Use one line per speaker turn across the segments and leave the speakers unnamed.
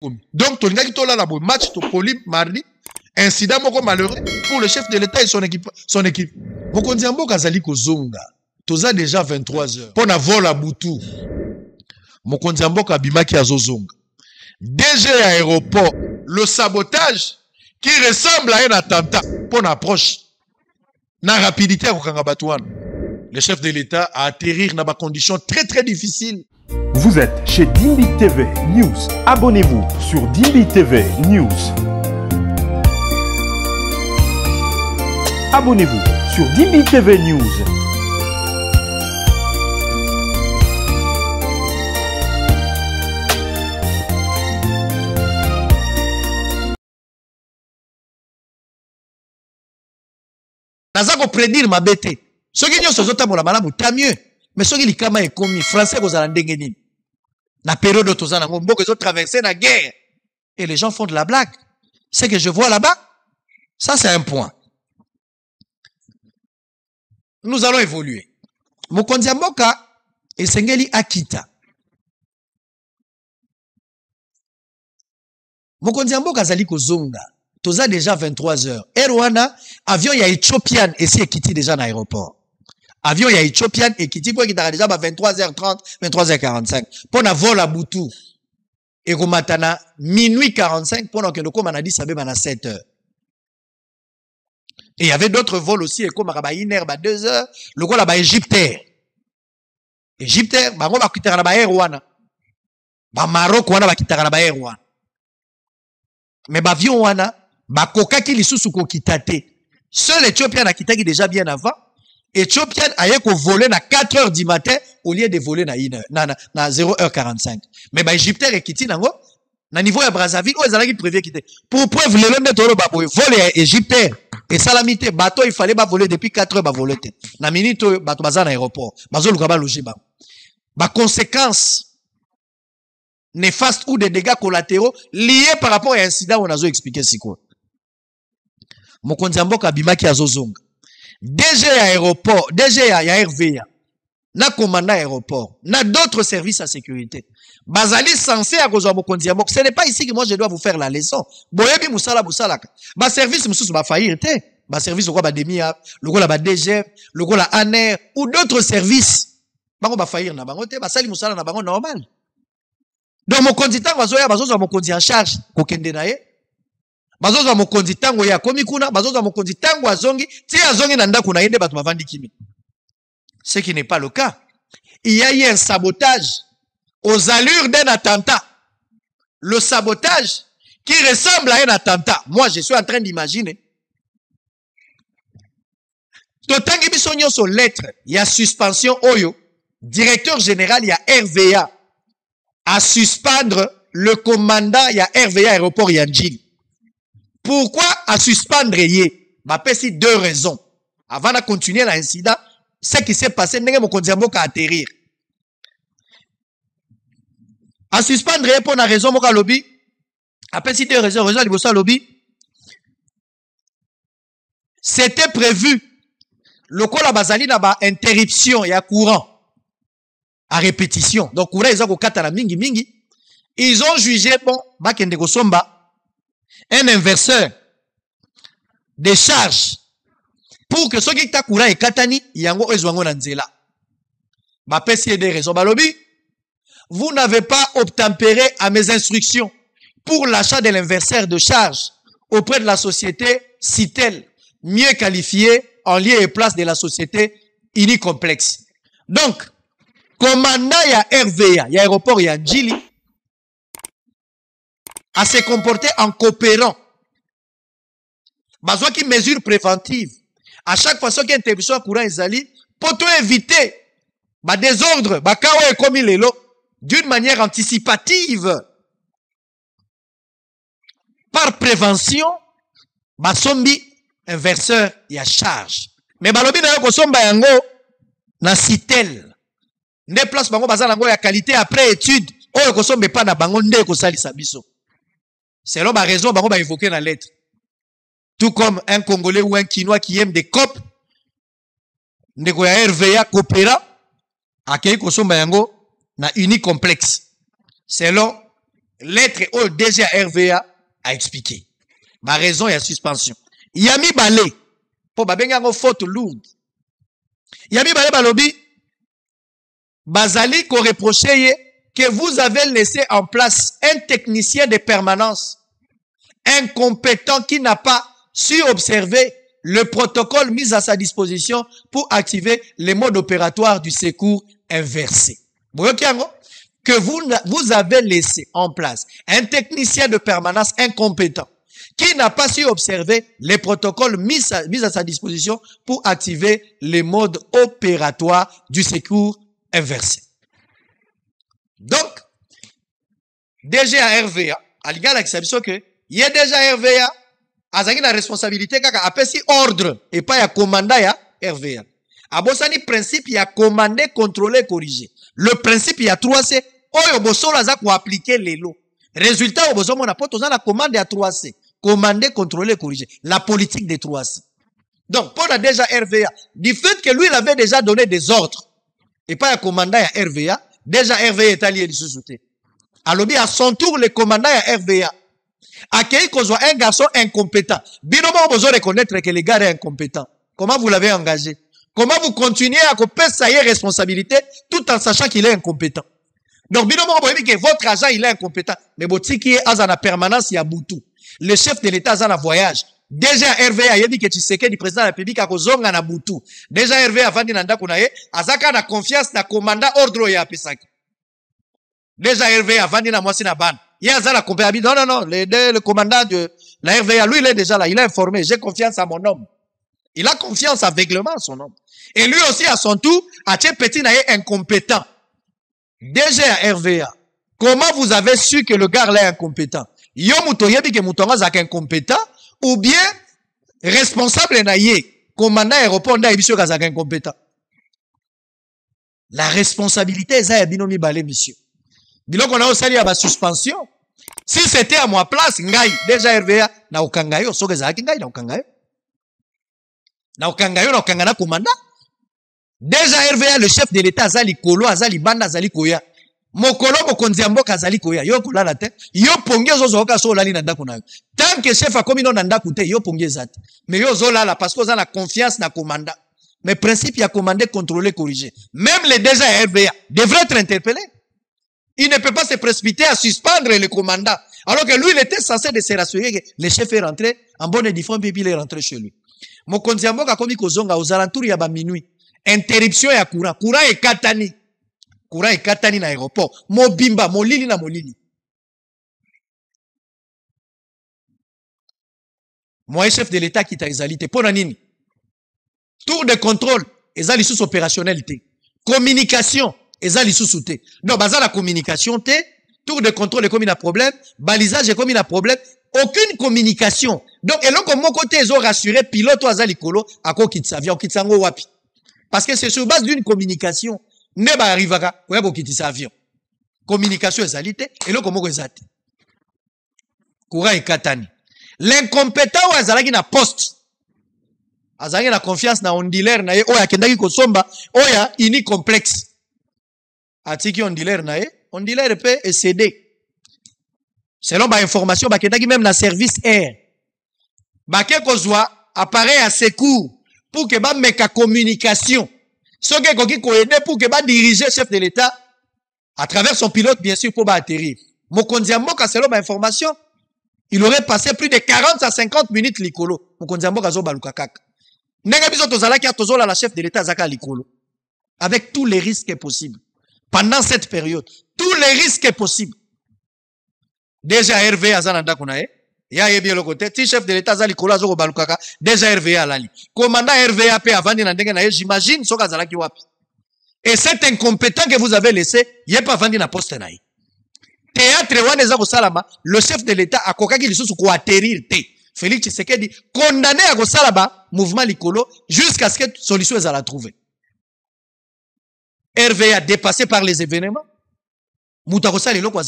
Donc, tu as la match de Poli mardi, incident malheureux pour le chef de l'État et son équipe. Mokonziambo Kazali Kozonga, tu as déjà 23 heures. Pour avoir la boutou, Mokonziambo Kabimaki Azozonga. DG aéroport, le sabotage qui ressemble à un attentat pour l'approche. Na rapidité au Kangabatouane. Le chef de l'État a atterri dans des conditions très très difficiles.
Vous êtes chez Dimbi TV News. Abonnez-vous sur Dimbi TV News. Abonnez-vous sur Dimbi TV News.
Nazako prédire ma bête. Ce qui est sur la malamu, tant mieux. Mais ce qui est comme les Français, vous allez ndengeni. La période de tous les gens qui ont traversé la guerre. Et les gens font de la blague. Ce que je vois là-bas, ça c'est un point. Nous allons évoluer. Mokonziamboka et Sengeli Akita. Mokonziamboka Zali Kozonga. Toza déjà 23 heures. Erwana, avion ya Ethiopian et si Ekiti déjà dans l'aéroport. Avion ya Ethiopian et Ekiti pour qu'il déjà 23h30, 23h45. Pour na vol à Boutou. Et matana minuit 45 pour que le com a dit ça à 7 heures. Et il y avait d'autres vols aussi et comme à 1 heure, 2 heures, le vol à Égyptaire. Égyptaire, bah on va quitter la Erwana. Bah Maroc wana va quitter la Erwana. Mais bah avion wana bakoka ki lisusu ko kitate. Seul Éthiopien a quitté déjà bien avant. Éthiopien a eu ko voler na 4 heures du matin au lieu de voler na 1 heure, na 0h45. Mais bah Égyptaire est quitté nango na niveau ya Brazzaville où ezalaki prévu quitter. Pour preuve le lendemain tolo ba voler Égyptaire et salamité bateau il fallait ba voler depuis 4 heures ba voler te. Na minute bato baza na aéroport. Bazo luka ba loger ba. Ba conséquence néfastes ou des dégâts collatéraux liés par rapport à un incident où on a expliqué c'est quoi. Mokonziamboka Bimaki Azozonga. DG aéroport, DG ya RVA, na commandant aéroport, na d'autres services à sécurité. Bazali censé à cause de Mokonziamboka. Ce n'est pas ici que moi je dois vous faire la leçon. Boyebi musala busalaka. Ba service mususu ba faillir te. Ba service ko ba demia, le ko la ba DG, le ko la ANER ou d'autres services. Bango ba faillir na bango te, ba sali musala na bango normal. Donc mokonzi tango azoya bazoza mokonzi en charge kokende na ye. Bazoza mokonzi tango ya komi kuna, bazoza mokonzi tango azongi, ti azongi na ndako na yende batu mavandi kimi. Ce qui n'est pas le cas. Il y a eu un sabotage aux allures d'un attentat. Le sabotage qui ressemble à un attentat. Moi, je suis en train d'imaginer. Totangi bisonyo so lettre, il y a suspension oyo, directeur général, il y a RVA. À suspendre le commandant, il y a RVA aéroport Yanjin. Pourquoi à suspendre yé? M'appelle deux raisons. Avant de continuer l'incident, ce qui s'est passé, n'est pas atterrir. À suspendre yé pour une raison, moka lobby. Appelle si deux raisons, raison de lobby. C'était prévu. Le col à Bazali n'a pas interruption, il y a courant. À répétition. Donc, ils ont mingi mingi. Ils ont jugé, bon, Bakende Kosomba, un inverseur de charge pour que ceux qui ont courant et katani, yango ezwango nanzela. Ma pesi des raisons. Balobi, vous n'avez pas obtempéré à mes instructions pour l'achat de l'inverseur de charge auprès de la société Citel, mieux qualifiée en lieu et place de la société Unicomplexe. Donc, commandant ya RVA, ya aéroport ya Njili, à se comporter en coopérant. Besoin qui mesure préventive. À chaque fois qu'il y a une interruption à courant Ezali, pour éviter bah désordre, bah kawa comme il est là, d'une manière anticipative. Par prévention, bah sombi inverseur ya charge. Mais bah lobi na yo ko somba yango na Citel. Ne place bango bazala yango ya qualité après étude. Oyo ko sombe pas na bango nde ko salisa biso. Selon ma raison, bango ba évoquer dans la lettre. Tout comme un Congolais ou un Quinois qui aime des copes, ndeko ya RVA coopéra, akei ko somba yango na Unicomplexe. Selon lettre au DG à RVA a expliqué. Ma raison est la suspension. Yami Balé, pour babenga ngo faute lourde. Yami Balé balobi, Bazali ko reproché que vous avez laissé en place un technicien de permanence incompétent qui n'a pas su observer le protocole mis à sa disposition pour activer les modes opératoires du secours inversé. Que vous avez laissé en place un technicien de permanence incompétent qui n'a pas su observer les protocoles mis à sa disposition pour activer les modes opératoires du secours inversé. Donc, déjà à RVA, à l'égal l'exception que, il y a déjà RVA, azaki na responsabilité kaka apesi ordre et pas ya commandant ya RVA. Abosani principe ya commander, contrôler, corriger. Le principe ya 3C, oyo bosolo za ko appliquer les lots. Résultat oboso mona poto za na commande ya 3C, commander, contrôler, corriger. La politique des 3C. Donc pour la déjà RVA, du fait que lui il avait déjà donné des ordres et pas ya commandant ya RVA, déjà RVA est allié du sous-souté. Alobi à son tour le commandant ya RVA accueilli qu'on soit un garçon incompétent. Binomo vous reconnaître que les gars est incompétent. Comment vous l'avez engagé? Comment vous continuez à couper sa responsabilité tout en sachant qu'il est incompétent? Donc binomo vous dit que votre agent il est incompétent. Mais boti qui est à la permanence il y a Boutou. Le chef de l'État est en voyage. Déjà RVA il dit que tu sais que le président de la République a kozonga na Boutou. Déjà RVA avant d'inanda kunaye azaka na confiance na commandant ordre ya pesaki. Déjà RVA avant d'ina mwasi na ban. Il y a ça la compagnie. Non, le commandant de la RVA, lui, il est déjà là. Il est informé. J'ai confiance à mon homme. Il a confiance aveuglément à son homme. Et lui aussi, à son tour, a été petit naïe incompétent. Déjà à RVA, comment vous avez su que le gars là est incompétent? Yo mutoyebi que mutonga zak incompétent, ou bien, responsable naïe, commandant aéroport na ebisio kazak incompétent. La responsabilité est à binomi balé, monsieur. Bilo qu'on a aussi à la suspension. Si c'était à ma place, ngai, déjà RVA, na ukangayo, so kezaki ngai, na ukangayo. Na ukangayo, na ukangana commandant. Déjà RVA, le chef de l'État, azali kolo, azali banda, azali koya. Mokolo, mokonziambo, azali koya. Yo kola la tête. Yo pongye zo zoka so lali nanda kunayo. Tant que chef a commis non nanda kute, yo pongye zate. Mais yo zo la parce que la confiance na commandant. Mais principe, il y a commandé, contrôler, corriger. Même les déjà RVA devraient être interpellés. Il ne peut pas se précipiter à suspendre le commandant. Alors que lui, il était censé de se rassurer que le chef est rentré en bonne et due forme, puis il est rentré chez lui. Mokonziambo a commis kozonga aux alentours ya ba minuit. Interruption ya courant. Courant est katani. Courant est katani na aéroport. Mobimba, molili na molili. Moi, chef de l'État qui t'a exalité. Pour nini. Tour de contrôle. Ezali sous opérationnalité. Communication. Ezali sous-souté. Non, baza la communication, tour de contrôle est comme il a problème, balisage est comme il a problème, aucune communication. Donc, et là, comme mon côté, ils ont rassuré, pilote ou azali kolo, à quoi quitte sa vie, quitte sa wapi. Parce que c'est sur base d'une communication, ne ba arrivera, ouais, bon, quitte sa avion. Communication ezalité, et là, comment ezate. Courant et katani. L'incompétent ou azalaki na poste. Azalaki na confiance na ondiler na ye, oya kendaki kosomba, oya ini complexe. Atiki on dealer nae, on dealer peut céder. Selon ma information, bah qui même la service air, bah qu'on soit appareil à secours pour que bah meka communication, ce qui ko aider pour que bah diriger chef de l'État à travers son pilote bien sûr pour bah atterrir. Mokonziambo ka selon ma information, il aurait passé plus de 40 à 50 minutes likolo. Mokonziambo ka zo baluka kaka. Nenga biso tozala ki tozola la chef de l'État zaka likolo. Avec tous les risques possibles. Pendant cette période, tous les risques possibles. Déjà RVA azananda kunae, ya yebi le côté, ti chef de l'État zali kola zoko balukaka, déjà RVA lali. Commandant RVA pe avandi na ndenge na ye, j'imagine soka zalaki wapi. Et cet incompétent que vous avez laissé, yé pas vandi na poste na ye. Théâtre wana za kosalama, le chef de l'État a kokaki lisusu ko atterrir te. Félix Tshisekedi condamné à kosalaba mouvement likolo jusqu'à ce que solution ezala trouver. RVA dépassé par les événements. Moutakosa les locaux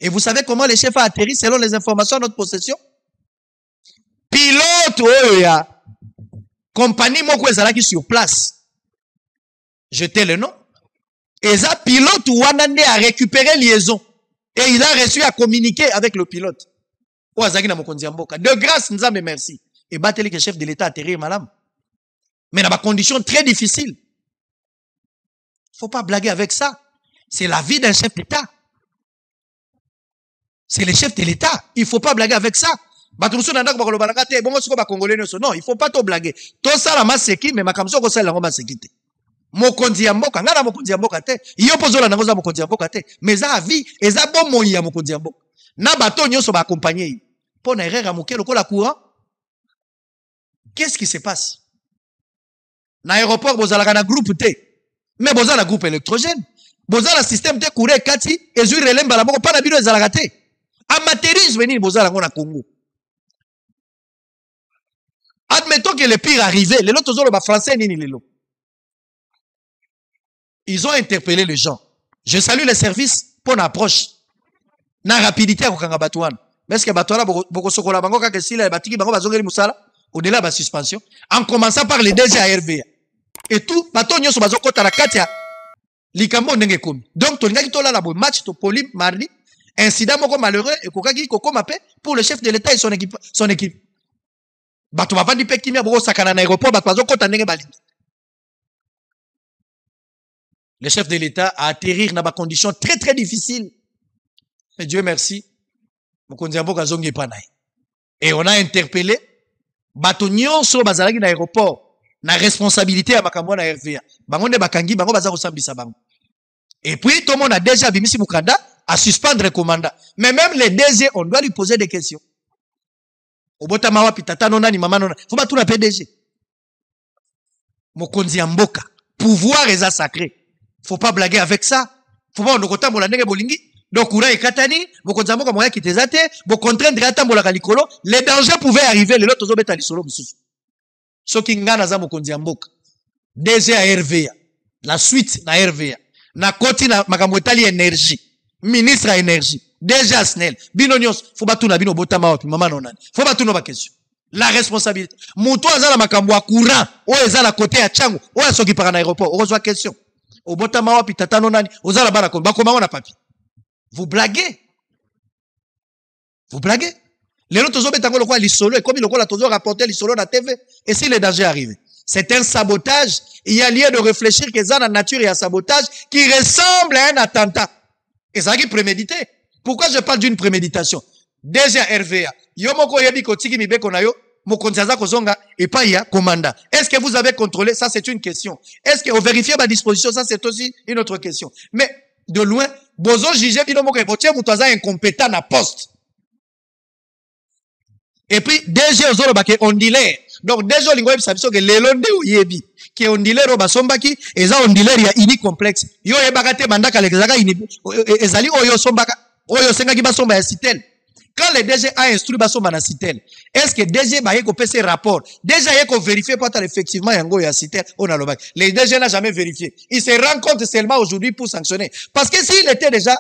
et vous savez comment les chefs a atterri selon les informations à notre possession? Pilote, oh ya. Compagnie moko ezalaki sur place. Jetez le nom. Et ça, pilote ou wanande a récupéré liaison. Et il a reçu à communiquer avec le pilote. De grâce, nous avons merci. Et battre que chef de l'État atterrir, madame. Mais dans des conditions très difficiles. Faut pas blaguer avec ça. C'est la vie d'un chef d'État. C'est le chef de l'État. Il faut pas blaguer avec ça. Non, il faut pas tout blaguer. Tout ça, la masse mais ma kamso ko la masse sécurité. Mokonzi ya mboka, ngana mokonzi ya mboka te. Iyo pozola nango za mokonzi ya mboka te. Mais za vie, eza bon moyi ya mokonzi ya mboka. Na bato nyonso ba accompagner. Po na erreur amuke lokola courant. Qu'est-ce qui se passe? Na aéroport bozalaka na groupe T. Mais bozala groupe électrogène. Bozala système te couré kati ezui relemba la moko pa na bino ezalaka te. Amateurisme nini bozala ngo na Congo. Admettons que le pire arrivait, les autres ont français nini lelo. Ils ont interpellé les gens. Je salue les services pour l'approche. Na rapidité à kokanga batouane. Mais est-ce que batouana boko sokola bango kake sila batiki bango bazongeli musala au-delà de la suspension en commençant par les DG à RVA. Et tout bato nyonso bazokota na katia likambo ndenge komi. Donc tolingaki tola la match to poli mardi incident moko malheureux et kokaki kokoma pe pour le chef de l'État et son équipe. Bato bavandi pe kimia boko sakana na aéroport bato bazokota ndenge balingi. Le chef de l'État a atterri dans des conditions très très difficiles. Mais Dieu merci. Et on a interpellé Batonio sur Bazalagi dans l'aéroport. Na responsabilité à Makamwa na RVA. Bangonde Bakangi, Bango Bazaro Sambisa Bango. Et puis tout le monde a déjà Bimisi Mukanda à suspendre le commandant. Mais même les DG, on doit lui poser des questions. Obota Mawa Pitata Nona ni Mama Nona. Faut pas tout la PDG. Mokonzi Mboka. Pouvoir est sacré. Faut pas blaguer avec ça. Faut pas on okota mola ndenge bolingi. Donc courant et katani, mokonzi Mboka moya kitezate, bo contraindre ata mola kalikolo, les dangers pouvaient arriver, les autres ozobeta lisolo mususu. Soki ngana za mokonzi Mboka. DG à RVA. La suite na RVA. Na koti na makamwetali énergie. Ministre à énergie. DG à SNEL. Bino nyos, faut pas tout na bino botama wapi mama nonani. Faut pas tout no ba question. La responsabilité. Mouto azala makambo a courant, o ezala côté à Tchango, o asoki par un aéroport, o reçoit question. Au botama wapi tata nonani, ozala bana ko bakoma on a papier. Vous blaguez. Vous blaguez. Les autres ont betango lokwa lisolo et comme il lokwa la tozo rapporter lisolo na TV et si les dangers arrivent. C'est un sabotage, il y a lieu de réfléchir que ça la nature est un sabotage qui ressemble à un attentat. Et ça qui est prémédité. Pourquoi je parle d'une préméditation? Déjà RVA. Yomoko yebi kotiki mibeko na yo, mokonzaza kozonga et pas ya commandant. Est-ce que vous avez contrôlé? Ça c'est une question. Est-ce que vous vérifiez ma disposition? Ça c'est aussi une autre question. Mais de loin, bozo jugé binomoko ebotie mutaza incompétent na poste. Et puis DG ozolo bake on delay. Donc déjà lingo yebi sabiso ke lelonde oyebi ke on delay ro basombaki eza on delay ya ini complexe. Yo yebaka te bandaka lezaka ini ezali oyo sombaka oyo sengaki basomba ya sitel. Quand le DG a instruit basomba na sitel, est-ce que DG ba yeko pese rapport? Déjà yeko vérifier pour effectivement yango ya sitel on a le bac. Le DG n'a jamais vérifié. Il se rend compte seulement aujourd'hui pour sanctionner. Parce que s'il était déjà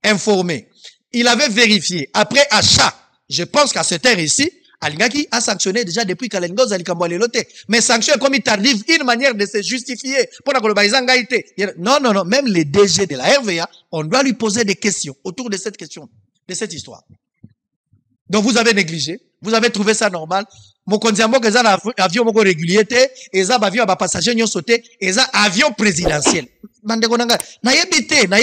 informé, il avait vérifié après achat. Je pense qu'à cette heure ici, Alingaki a sanctionné déjà depuis qu'Alengoz Alikamboale loté. Mais sanction comme il tardive, une manière de se justifier pour la globalisation. Non, non, non. Même les DG de la RVA, on doit lui poser des questions autour de cette question, de cette histoire. Donc vous avez négligé, vous avez trouvé ça normal. Mokonzi Mboka eza na avion moko régulier te, eza ba avion ba passager nyo sauté, eza avion présidentiel. Bandeko nanga, na yebite, na